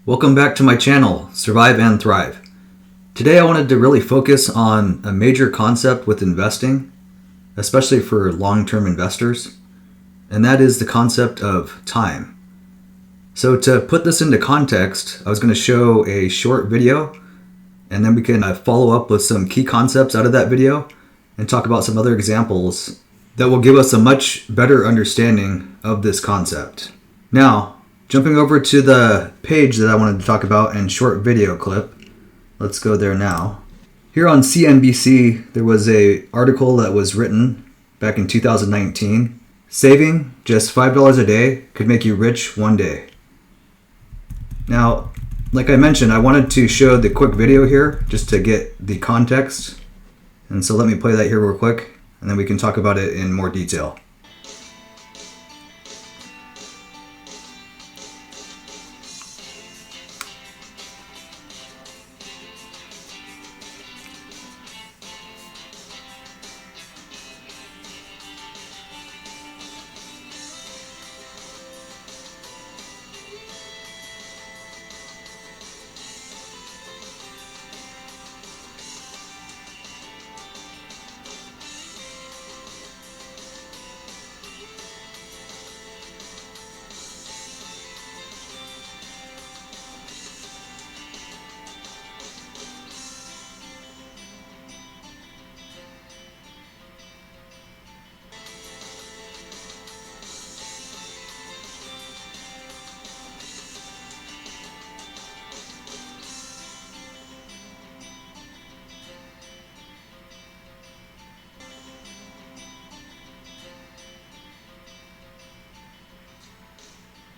Welcome back to my channel, Survive and Thrive. Today I wanted to really focus on a major concept with investing, especially for long-term investors, and that is the concept of time. So to put this into context, I was going to show a short video, and then we can follow up with some key concepts out of that video and talk about some other examples that will give us a much better understanding of this concept. Now, jumping over to the page that I wanted to talk about in short video clip. Let's go there now. Here on CNBC, there was an article that was written back in 2019. Saving just $5 a day could make you rich one day. Now, like I mentioned, I wanted to show the quick video here just to get the context. And so let me play that here real quick, and then we can talk about it in more detail.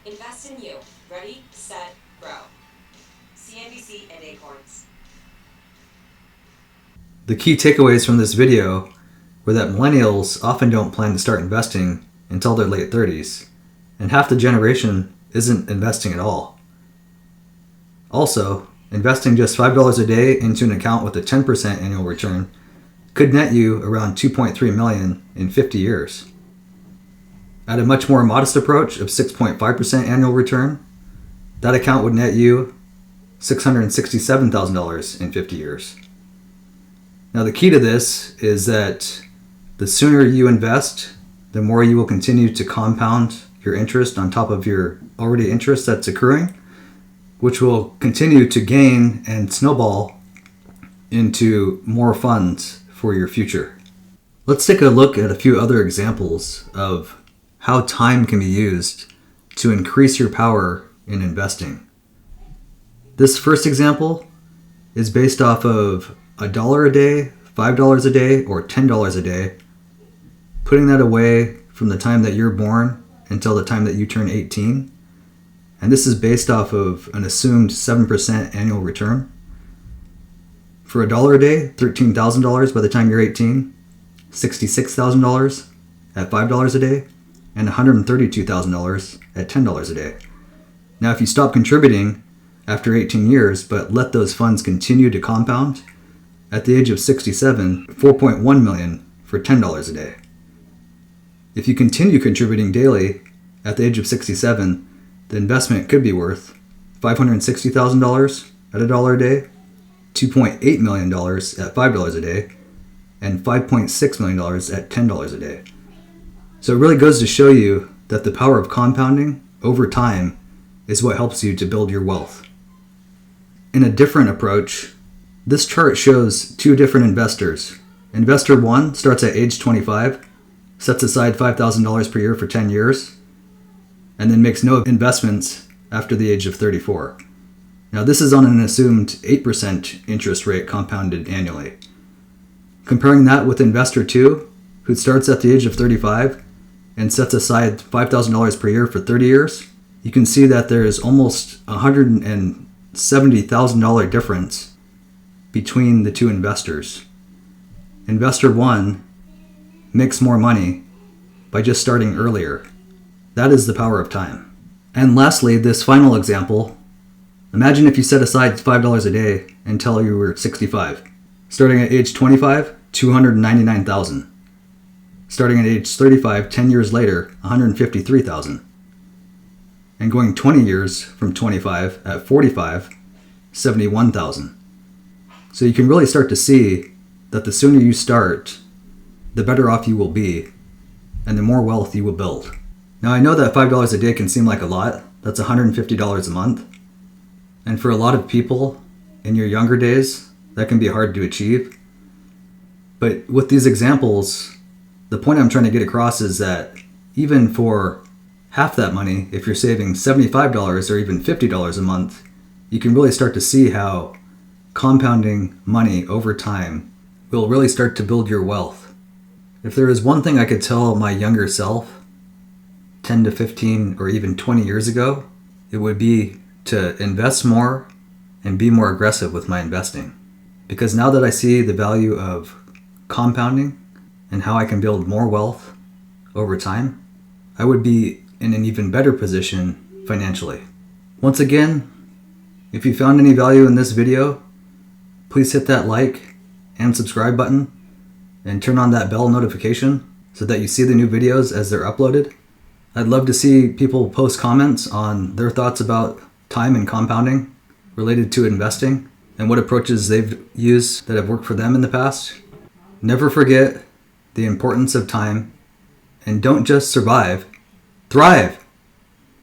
Invest in you. Ready, set, grow. CNBC and Acorns. The key takeaways from this video were that millennials often don't plan to start investing until their late 30s, and half the generation isn't investing at all. Also, investing just $5 a day into an account with a 10% annual return could net you around $2.3 million in 50 years. At a much more modest approach of 6.5% annual return, that account would net you $667,000 in 50 years. Now the key to this is that the sooner you invest, the more you will continue to compound your interest on top of your already interest that's accruing, which will continue to gain and snowball into more funds for your future. Let's take a look at a few other examples of how time can be used to increase your power in investing. This first example is based off of $1 a day, $5 a day, or $10 a day, putting that away from the time that you're born until the time that you turn 18. And this is based off of an assumed 7% annual return. For $1 a day, $13,000 by the time you're 18, $66,000 at $5 a day, and $132,000 at $10 a day. Now, if you stop contributing after 18 years, but let those funds continue to compound, at the age of 67, $4.1 million for $10 a day. If you continue contributing daily at the age of 67, the investment could be worth $560,000 at $1 a day, $2.8 million at $5 a day, and $5.6 million at $10 a day. So it really goes to show you that the power of compounding over time is what helps you to build your wealth. In a different approach, this chart shows two different investors. Investor 1 starts at age 25, sets aside $5,000 per year for 10 years, and then makes no investments after the age of 34. Now this is on an assumed 8% interest rate compounded annually. Comparing that with Investor 2, who starts at the age of 35, and sets aside $5,000 per year for 30 years, you can see that there is almost $170,000 difference between the two investors. Investor 1 makes more money by just starting earlier. That is the power of time. And lastly, this final example, imagine if you set aside $5 a day until you were 65. Starting at age 25, $299,000. Starting at age 35, 10 years later, $153,000. And going 20 years from 25 at 45, 71,000. So you can really start to see that the sooner you start, the better off you will be, and the more wealth you will build. Now I know that $5 a day can seem like a lot. That's $150 a month. And for a lot of people in your younger days, that can be hard to achieve. But with these examples, the point I'm trying to get across is that even for half that money, if you're saving $75 or even $50 a month, you can really start to see how compounding money over time will really start to build your wealth. If there is one thing I could tell my younger self 10 to 15 or even 20 years ago, it would be to invest more and be more aggressive with my investing. Because now that I see the value of compounding and how I can build more wealth over time, I would be in an even better position financially. Once again, if you found any value in this video, please hit that like and subscribe button and turn on that bell notification so that you see the new videos as they're uploaded. I'd love to see people post comments on their thoughts about time and compounding related to investing and what approaches they've used that have worked for them in the past. Never forget the importance of time, and don't just survive, thrive!